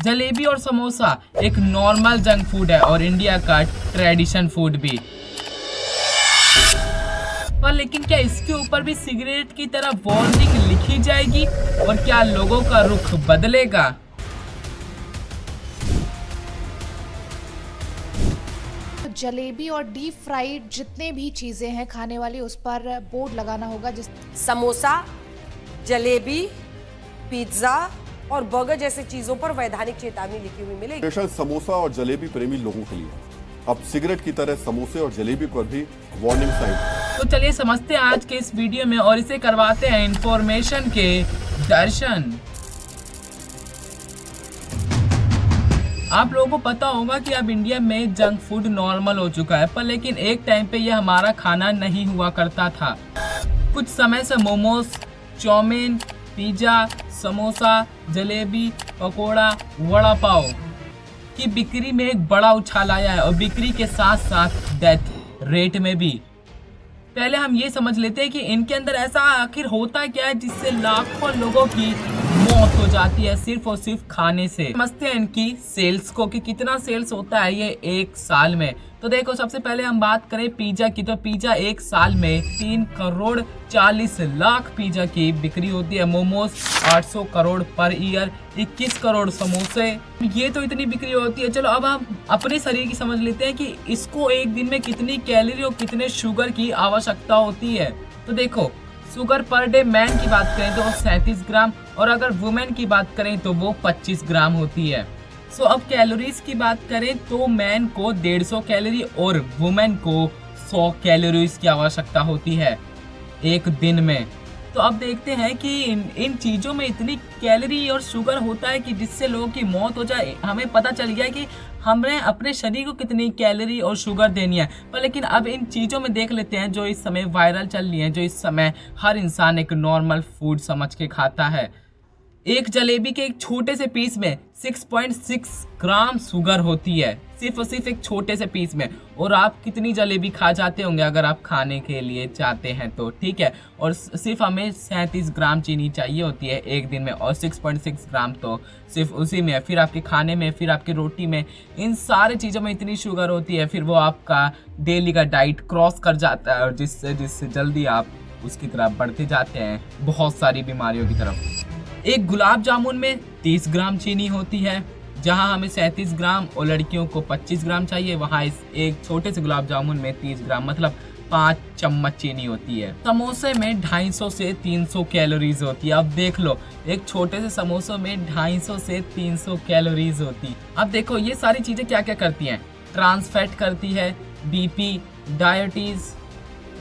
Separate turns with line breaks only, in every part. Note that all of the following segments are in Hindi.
जलेबी और समोसा एक नॉर्मल जंक फूड है और इंडिया का ट्रेडिशन फूड भी। पर लेकिन क्या इसके ऊपर भी सिगरेट की तरह वार्निंग लिखी जाएगी और क्या लोगों का रुख बदलेगा?
जलेबी और डीप फ्राइड जितने भी चीजें हैं खाने वाली, उस पर बोर्ड लगाना होगा। जिस
समोसा, जलेबी, पिज्जा और बर्गर जैसे चीजों पर वैधानिक चेतावनी लिखी हुई मिलेगी।
स्पेशल समोसा और जलेबी प्रेमी लोगों के लिए अब सिगरेट की तरह समोसे और जलेबी पर भी वार्निंग साइन।
तो चलिए समझते हैं आज के इस वीडियो में और इसे करवाते हैं इंफॉर्मेशन के दर्शन। आप लोगों को पता होगा कि अब इंडिया में जंक फूड नॉर्मल हो चुका है, पर लेकिन एक टाइम पे यह हमारा खाना नहीं हुआ करता था। कुछ समय से मोमोज, चाउमीन, पिज्जा, समोसा, जलेबी, पकोड़ा, वड़ा पाव की बिक्री में एक बड़ा उछाल आया है और बिक्री के साथ साथ डेथ रेट में भी। पहले हम ये समझ लेते हैं कि इनके अंदर ऐसा आखिर होता क्या है जिससे लाखों लोगों की मौत हो जाती है सिर्फ और सिर्फ खाने से। समझते हैं इनकी सेल्स को कि कितना सेल्स होता है ये एक साल में। तो देखो, सबसे पहले हम बात करें पिज्जा की, तो पिज्जा एक साल में 3 करोड़ 40 लाख पिज्जा की बिक्री होती है। मोमोज 800 करोड़ पर ईयर, 21 करोड़ समोसे, ये तो इतनी बिक्री होती है। चलो अब हम अपने शरीर की समझ लेते हैं कि इसको एक दिन में कितनी कैलोरी और कितने शुगर की आवश्यकता होती है। तो देखो, शुगर पर डे मैन की बात करें तो 37 ग्राम और अगर वुमेन की बात करें तो वो 25 ग्राम होती है। सो अब कैलोरीज की बात करें तो मैन को 150 कैलोरी और वुमेन को 100 कैलोरीज की आवश्यकता होती है एक दिन में। तो अब देखते हैं कि इन चीज़ों में इतनी कैलोरी और शुगर होता है कि जिससे लोगों की मौत हो जाए। हमें पता चल गया कि हमें अपने शरीर को कितनी कैलोरी और शुगर देनी है। पर लेकिन अब इन चीज़ों में देख लेते हैं जो इस समय वायरल चल रही हैं, जो इस समय हर इंसान एक नॉर्मल फूड समझ के खाता है। एक जलेबी के एक छोटे से पीस में 6.6 ग्राम शुगर होती है, सिर्फ और सिर्फ एक छोटे से पीस में। और आप कितनी जलेबी खा जाते होंगे अगर आप खाने के लिए चाहते हैं तो, ठीक है। और सिर्फ हमें 37 ग्राम चीनी चाहिए होती है एक दिन में और 6.6 ग्राम तो सिर्फ उसी में, फिर आपके खाने में, फिर आपकी रोटी में, इन सारी चीज़ों में इतनी शुगर होती है। फिर वो आपका डेली का डाइट क्रॉस कर जाता है और जिससे जल्दी आप उसकी तरफ बढ़ते जाते हैं बहुत सारी बीमारियों की तरफ। एक गुलाब जामुन में 30 ग्राम चीनी होती है, जहां हमें 37 ग्राम और लड़कियों को 25 ग्राम चाहिए, वहां इस एक छोटे से गुलाब जामुन में 30 ग्राम मतलब 5 चम्मच चीनी होती है। समोसे में 250 से 300 कैलोरीज होती है। अब देख लो, एक छोटे से समोसे में 250 से 300 कैलोरीज होती है। अब देखो ये सारी चीज़ें क्या क्या करती हैं, ट्रांस फैट करती है, बीपी, डायबिटीज़।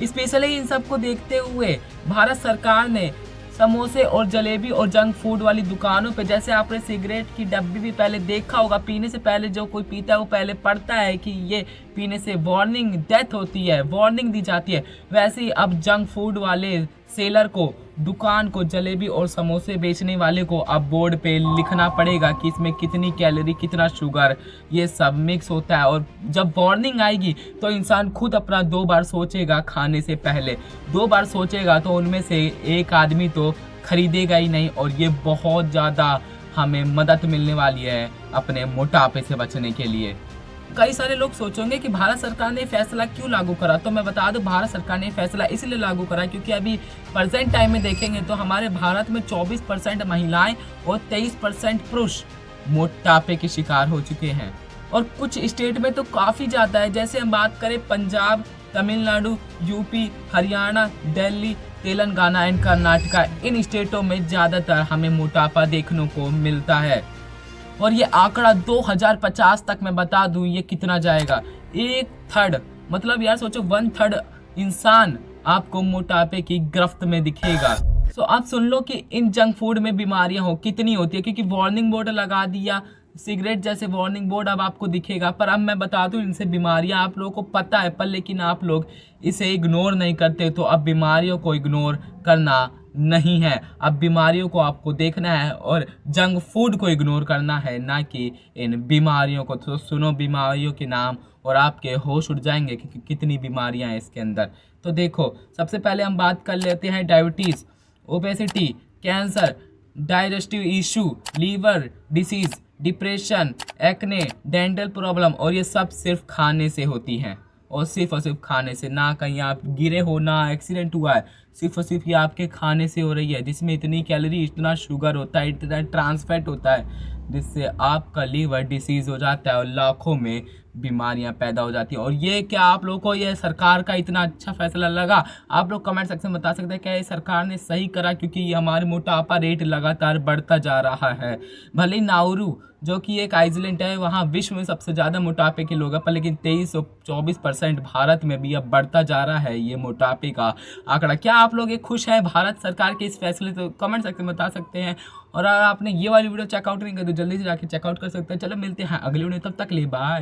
स्पेशली इन सब को देखते हुए भारत सरकार ने समोसे और जलेबी और जंक फूड वाली दुकानों पे, जैसे आपने सिगरेट की डब्बी भी पहले देखा होगा, पीने से पहले जो कोई पीता है वो पहले पढ़ता है कि ये पीने से वार्निंग डेथ होती है, वार्निंग दी जाती है। वैसे ही अब जंक फूड वाले सेलर को, दुकान को, जलेबी और समोसे बेचने वाले को अब बोर्ड पे लिखना पड़ेगा कि इसमें कितनी कैलोरी, कितना शुगर, ये सब मिक्स होता है। और जब वार्निंग आएगी तो इंसान खुद अपना 2 बार सोचेगा, खाने से पहले 2 बार सोचेगा, तो उनमें से एक आदमी तो खरीदेगा ही नहीं। और ये बहुत ज़्यादा हमें मदद मिलने वाली है अपने मोटापे से बचने के लिए। कई सारे लोग सोचेंगे कि भारत सरकार ने फैसला क्यों लागू करा, तो मैं बता दूं, भारत सरकार ने फैसला इसलिए लागू करा क्योंकि अभी प्रेजेंट टाइम में देखेंगे तो हमारे भारत में 24% महिलाएं और 23% पुरुष मोटापे के शिकार हो चुके हैं। और कुछ स्टेट में तो काफ़ी ज़्यादा है, जैसे हम बात करें पंजाब, तमिलनाडु, यूपी, हरियाणा, दिल्ली, तेलंगाना एंड कर्नाटका, इन स्टेटों में ज़्यादातर हमें मोटापा देखने को मिलता है। और ये आंकड़ा 2050 तक मैं बता दूं ये कितना जाएगा, 1/3, मतलब यार सोचो 1/3 इंसान आपको मोटापे की गिरफ्त में दिखेगा। सो अब सुन लो कि इन जंक फूड में बीमारियां हो कितनी होती है, क्योंकि वार्निंग बोर्ड लगा दिया, सिगरेट जैसे वार्निंग बोर्ड अब आपको दिखेगा। पर अब मैं बता दूं इनसे बीमारियां आप लोगों को पता है, पर लेकिन आप लोग इसे इग्नोर नहीं करते। तो अब बीमारियों को इग्नोर करना नहीं है, अब बीमारियों को आपको देखना है और जंक फूड को इग्नोर करना है, ना कि इन बीमारियों को। तो सुनो बीमारियों के नाम और आपके होश उड़ जाएंगे कि कितनी बीमारियां हैं इसके अंदर। तो देखो, सबसे पहले हम बात कर लेते हैं diabetes, obesity, cancer, digestive issue, liver disease, depression, acne, dental problem, और ये सब सिर्फ खाने से होती हैं। और सिर्फ खाने से, ना कहीं आप गिरे हो, ना एक्सीडेंट हुआ है, सिर्फ और सिर्फ ये आपके खाने से हो रही है, जिसमें इतनी कैलोरी, इतना शुगर होता है, इतना ट्रांस फैट होता है, जिससे आपका लीवर डिसीज़ हो जाता है और लाखों में बीमारियां पैदा हो जाती हैं। और ये क्या आप लोगों को ये सरकार का इतना अच्छा फैसला लगा? आप लोग कमेंट सेक्शन में बता सकते हैं क्या ये सरकार ने सही करा, क्योंकि ये हमारे मोटापा रेट लगातार बढ़ता जा रहा है। भले ही नाउरू जो कि एक आइसलैंड है, वहाँ विश्व में सबसे ज़्यादा मोटापे के लोग हैं, पर लेकिन 23-24% भारत में भी अब बढ़ता जा रहा है ये मोटापे का आंकड़ा। क्या आप लोग ये खुश हैं भारत सरकार के इस फैसले से? तो कमेंट सेक्शन में बता सकते हैं। और अगर आपने ये वाली वीडियो चेकआउट नहीं की तो जल्दी से जाके चेकआउट कर सकते हैं। चलो मिलते हैं अगली वीडियो, तब तक ले बाय।